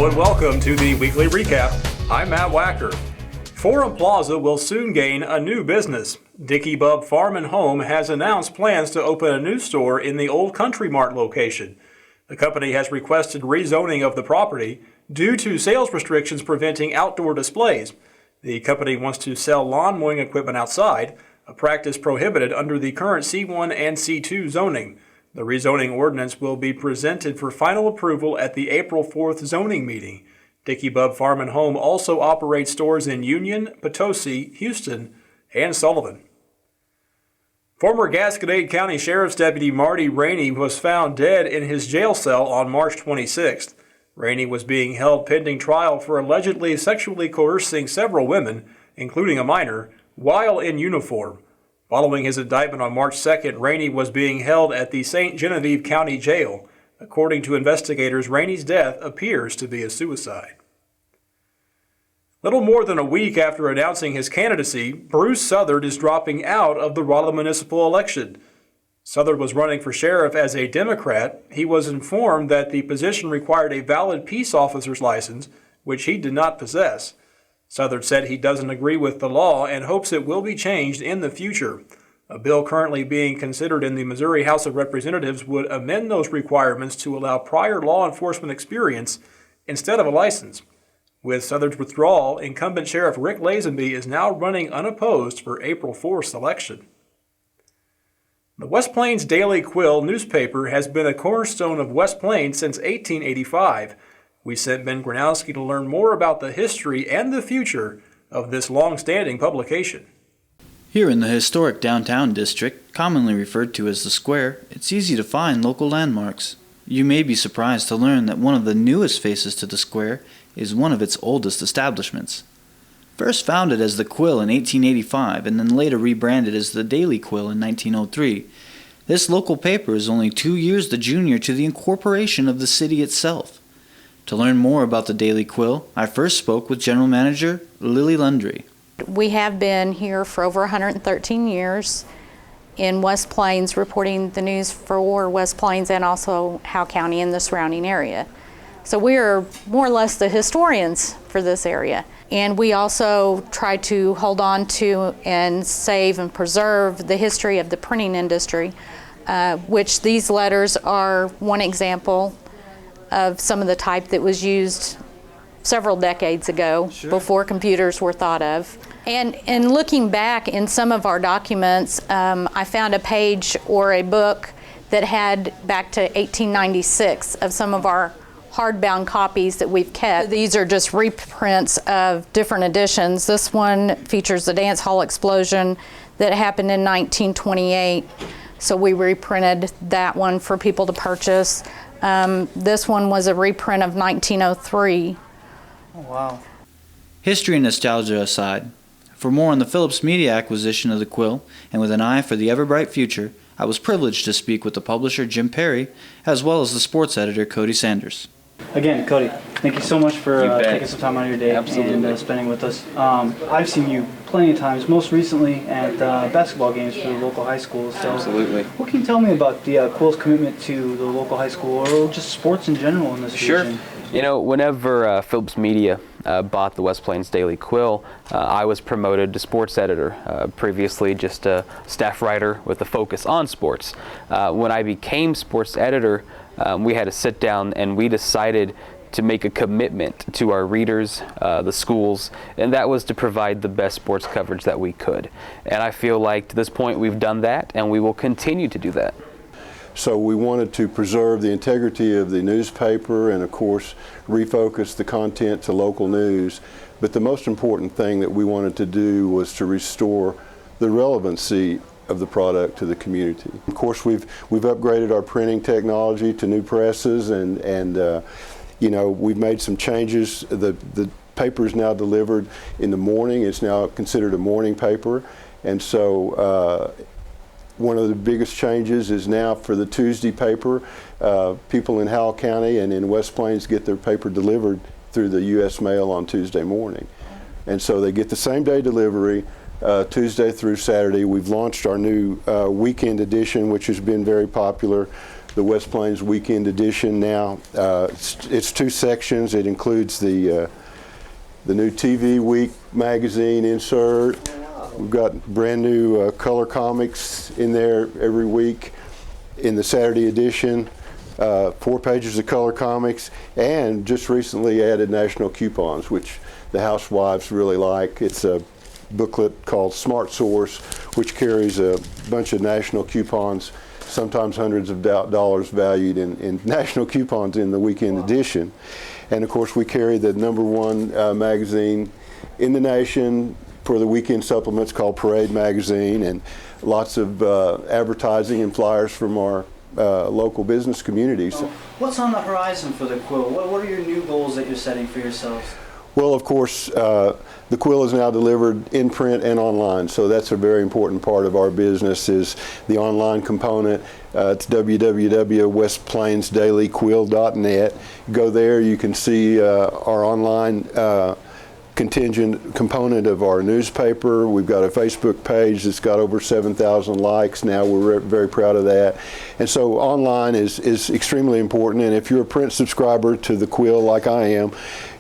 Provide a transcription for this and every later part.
Hello and welcome to the Weekly Recap. I'm Matt Wacker. Forum Plaza will soon gain a new business. Dicky Bub Farm and Home has announced plans to open a new store in the old Country Mart location. The company has requested rezoning of the property due to sales restrictions preventing outdoor displays. The company wants to sell lawn mowing equipment outside, a practice prohibited under the current C1 and C2 zoning. The rezoning ordinance will be presented for final approval at the April 4th zoning meeting. Dicky Bub Farm and Home also operates stores in Union, Potosi, Houston, and Sullivan. Former Gasconade County Sheriff's Deputy Marty Rainey was found dead in his jail cell on March 26th. Rainey was being held pending trial for allegedly sexually coercing several women, including a minor, while in uniform. Following his indictment on March 2nd, Rainey was being held at the St. Genevieve County Jail. According to investigators, Rainey's death appears to be a suicide. Little more than a week after announcing his candidacy, Bruce Southard is dropping out of the Rolla municipal election. Southard was running for sheriff as a Democrat. He was informed that the position required a valid peace officer's license, which he did not possess. Southard said he doesn't agree with the law and hopes it will be changed in the future. A bill currently being considered in the Missouri House of Representatives would amend those requirements to allow prior law enforcement experience instead of a license. With Southard's withdrawal, incumbent Sheriff Rick Lazenby is now running unopposed for April 4th election. The West Plains Daily Quill newspaper has been a cornerstone of West Plains since 1885. We sent Ben Gronowski to learn more about the history and the future of this long-standing publication. Here in the historic downtown district, commonly referred to as the Square, it's easy to find local landmarks. You may be surprised to learn that one of the newest faces to the Square is one of its oldest establishments. First founded as the Quill in 1885 and then later rebranded as the Daily Quill in 1903, this local paper is only 2 years the junior to the incorporation of the city itself. To learn more about the Daily Quill, I first spoke with General Manager Lily Lundry. We have been here for over 113 years in West Plains, reporting the news for West Plains and also Howe County and the surrounding area. So we are more or less the historians for this area. And we also try to hold on to and save and preserve the history of the printing industry, which these letters are one example of some of the type that was used several decades ago. Sure. Before computers were thought of. And in looking back in some of our documents, I found a page or a book that had back to 1896 of some of our hardbound copies that we've kept. These are just reprints of different editions. This one features the dance hall explosion that happened in 1928. So we reprinted that one for people to purchase. This one was a reprint of 1903. Oh, wow. History and nostalgia aside, for more on the Phillips Media acquisition of the Quill, and with an eye for the ever-bright future, I was privileged to speak with the publisher Jim Perry, as well as the sports editor Cody Sanders. Again, Cody, thank you so much for taking some time out of your day and spending with us. I've seen you plenty of times, most recently at basketball games for the local high schools. So Absolutely. What can you tell me about the Quill's commitment to the local high school, or just sports in general in this region? Sure. You know, whenever Phillips Media bought the West Plains Daily Quill, I was promoted to sports editor, previously just a staff writer with a focus on sports. When I became sports editor, we had to sit down and we decided to make a commitment to our readers, the schools, and that was to provide the best sports coverage that we could. And I feel like to this point we've done that, and we will continue to do that. So we wanted to preserve the integrity of the newspaper and, of course, refocus the content to local news. But the most important thing that we wanted to do was to restore the relevancy of the product to the community. Of course, we've upgraded our printing technology to new presses, and you know, we've made some changes. The paper is now delivered in the morning. It's now considered a morning paper, and so one of the biggest changes is now for the Tuesday paper, people in Howell County and in West Plains get their paper delivered through the U.S. mail on Tuesday morning. And so they get the same day delivery, Tuesday through Saturday. We've launched our new weekend edition, which has been very popular. the West Plains Weekend Edition now. It's 2 sections. It includes the new TV Week magazine insert. We've got brand new color comics in there every week. In the Saturday edition, 4 pages of color comics, and just recently added national coupons, which the housewives really like. It's a booklet called Smart Source, which carries a bunch of national coupons, sometimes hundreds of dollars valued in national coupons in the weekend edition. And of course, we carry the #1 magazine in the nation for the weekend supplements called Parade Magazine, and lots of advertising and flyers from our local business communities. What's on the horizon for the Quill? What are your new goals that you're setting for yourselves? Well, of course, the Quill is now delivered in print and online, so that's a very important part of our business is the online component. It's www.westplainsdailyquill.net. Go there, you can see our online contingent component of our newspaper. We've got a Facebook page that's got over 7,000 likes now. We're very proud of that. And so online is extremely important, and if you're a print subscriber to the Quill like I am,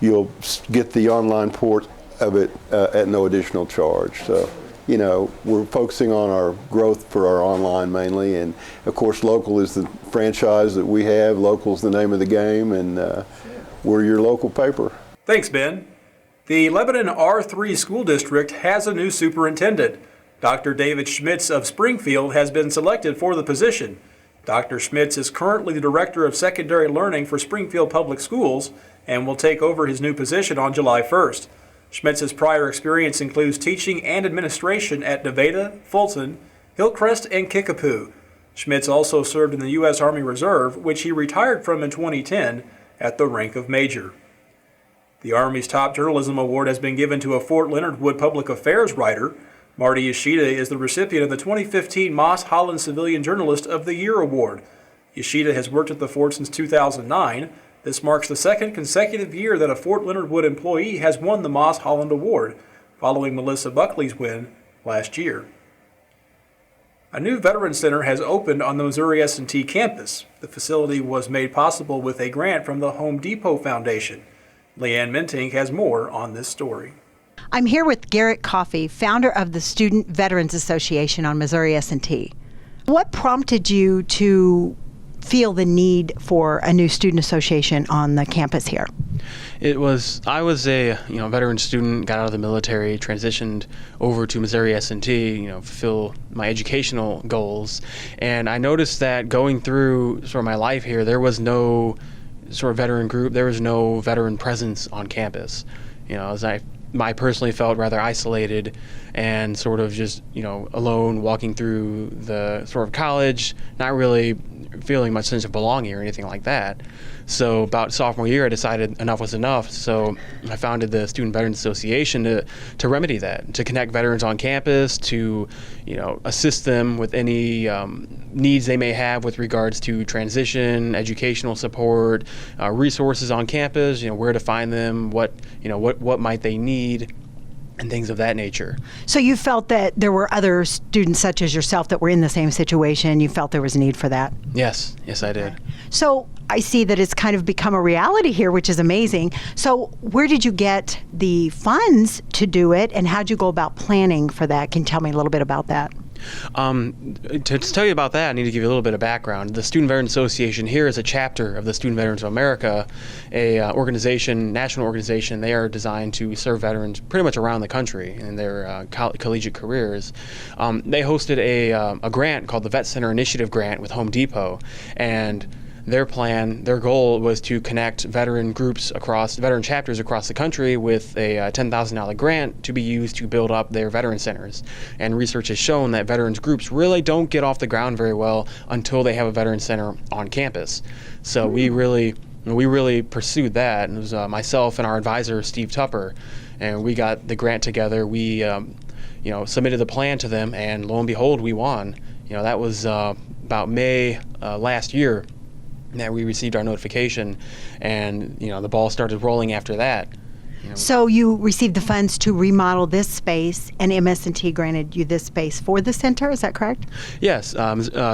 you'll get the online port of it at no additional charge. So, you know, we're focusing on our growth for our online mainly, and of course local is the franchise that we have. Local is the name of the game, and we're your local paper. Thanks, Ben. The Lebanon R3 School District has a new superintendent. Dr. David Schmitz of Springfield has been selected for the position. Dr. Schmitz is currently the Director of Secondary Learning for Springfield Public Schools and will take over his new position on July 1st. Schmitz's prior experience includes teaching and administration at Nevada, Fulton, Hillcrest, and Kickapoo. Schmitz also served in the U.S. Army Reserve, which he retired from in 2010 at the rank of Major. The Army's top journalism award has been given to a Fort Leonard Wood public affairs writer. Marty Yoshida is the recipient of the 2015 Moss Holland Civilian Journalist of the Year award. Yoshida has worked at the fort since 2009. This marks the 2nd consecutive year that a Fort Leonard Wood employee has won the Moss Holland Award, following Melissa Buckley's win last year. A new Veterans Center has opened on the Missouri S&T campus. The facility was made possible with a grant from the Home Depot Foundation. Leanne Mentink has more on this story. I'm here with Garrett Coffey, founder of the Student Veterans Association on Missouri S&T. What prompted you to feel the need for a new student association on the campus here? I was a veteran student, got out of the military, transitioned over to Missouri S&T, fulfill my educational goals, and I noticed that going through sort of my life here, there was no sort of veteran group, there was no veteran presence on campus. As I personally felt rather isolated and sort of just, alone walking through the sort of college, not really feeling much sense of belonging or anything like that. So about sophomore year, I decided enough was enough. So I founded the Student Veterans Association to remedy that, to connect veterans on campus, to assist them with any needs they may have with regards to transition, educational support, resources on campus, where to find them, what might they need, and things of that nature. So you felt that there were other students such as yourself that were in the same situation. You felt there was a need for that? Yes, I did. So I see that it's kind of become a reality here, which is amazing. So where did you get the funds to do it, and how did you go about planning for that? Can you tell me a little bit about that? To tell you about that, I need to give you a little bit of background. The Student Veterans Association here is a chapter of the Student Veterans of America, a national organization. They are designed to serve veterans pretty much around the country in their collegiate careers. They hosted a grant called the Vet Center Initiative Grant with Home Depot, and their goal was to connect veteran chapters across the country with a $10,000 grant to be used to build up their veteran centers. And research has shown that veterans groups really don't get off the ground very well until they have a veteran center on campus. So we really pursued that, and it was myself and our advisor, Steve Tupper, and we got the grant together. We submitted the plan to them, and lo and behold, we won. That was about May last year that we received our notification, and the ball started rolling after that. So you received the funds to remodel this space, and MS&T granted you this space for the center. Is that correct? Yes,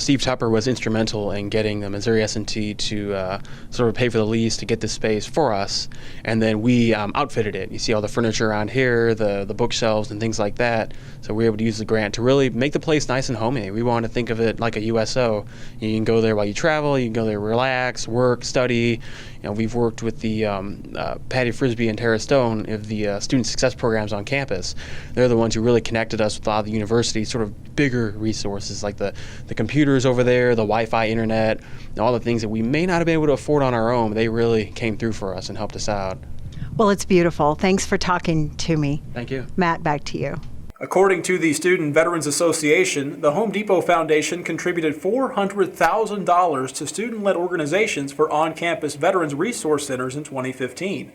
Steve Tupper was instrumental in getting the Missouri S&T to sort of pay for the lease to get the space for us, and then we outfitted it. You see all the furniture around here, the bookshelves and things like that. So we were able to use the grant to really make the place nice and homey. We want to think of it like a USO. You can go there while you travel. You can go there, relax, work, study. We've worked with the Patty Frisbee and Tara Stone of the student success programs on campus. They're the ones who really connected us with a lot of the university's sort of bigger resources, like the computers over there, the Wi-Fi internet, and all the things that we may not have been able to afford on our own. They really came through for us and helped us out. Well, it's beautiful. Thanks for talking to me. Thank you. Matt, back to you. According to the Student Veterans Association, the Home Depot Foundation contributed $400,000 to student-led organizations for on-campus Veterans Resource Centers in 2015.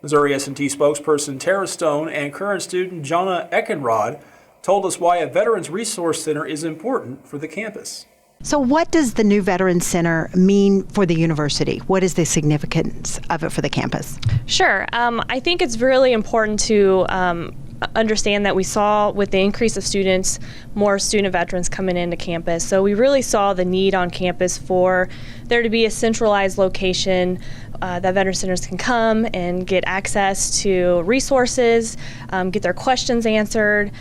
Missouri S&T spokesperson Tara Stone and current student Jonah Eckenrod told us why a Veterans Resource Center is important for the campus. So what does the new Veterans Center mean for the university? What is the significance of it for the campus? Sure. I think it's really important to understand that we saw with the increase of students, more student veterans coming into campus. So we really saw the need on campus for there to be a centralized location that veteran centers can come and get access to resources, get their questions answered,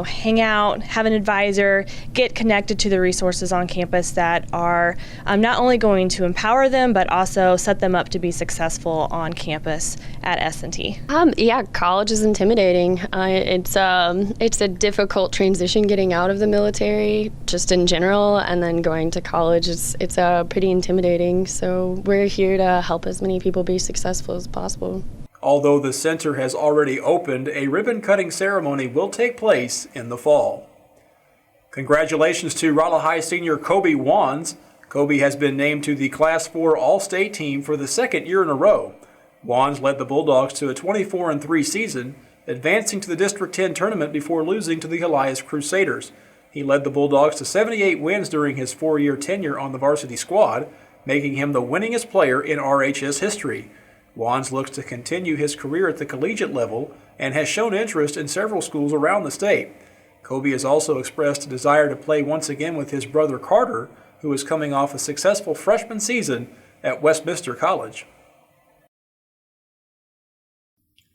hang out, have an advisor, get connected to the resources on campus that are not only going to empower them, but also set them up to be successful on campus at S&T. Yeah, college is intimidating. It's a difficult transition getting out of the military, just in general, and then going to college. It's pretty intimidating. So we're here to help as many people be successful as possible. Although the center has already opened, a ribbon-cutting ceremony will take place in the fall. Congratulations to Rolla High senior Kobe Wands. Kobe has been named to the Class 4 All-State team for the second year in a row. Wands led the Bulldogs to a 24-3 season, advancing to the District 10 tournament before losing to the Elias Crusaders. He led the Bulldogs to 78 wins during his 4-year tenure on the varsity squad, making him the winningest player in RHS history. Wands looks to continue his career at the collegiate level and has shown interest in several schools around the state. Kobe has also expressed a desire to play once again with his brother Carter, who is coming off a successful freshman season at Westminster College.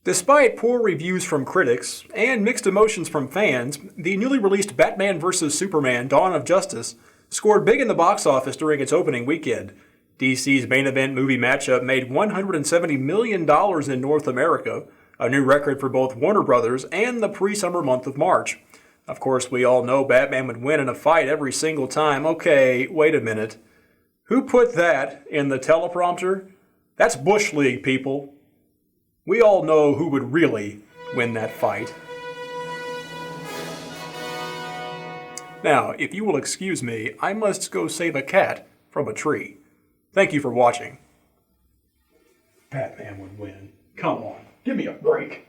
Despite poor reviews from critics and mixed emotions from fans, the newly released Batman vs. Superman: Dawn of Justice scored big in the box office during its opening weekend. DC's main event movie matchup made $170 million in North America, a new record for both Warner Brothers and the pre-summer month of March. Of course, we all know Batman would win in a fight every single time. Okay, wait a minute. Who put that in the teleprompter? That's Bush League, people. We all know who would really win that fight. Now, if you will excuse me, I must go save a cat from a tree. Thank you for watching. Batman would win. Come on, give me a break.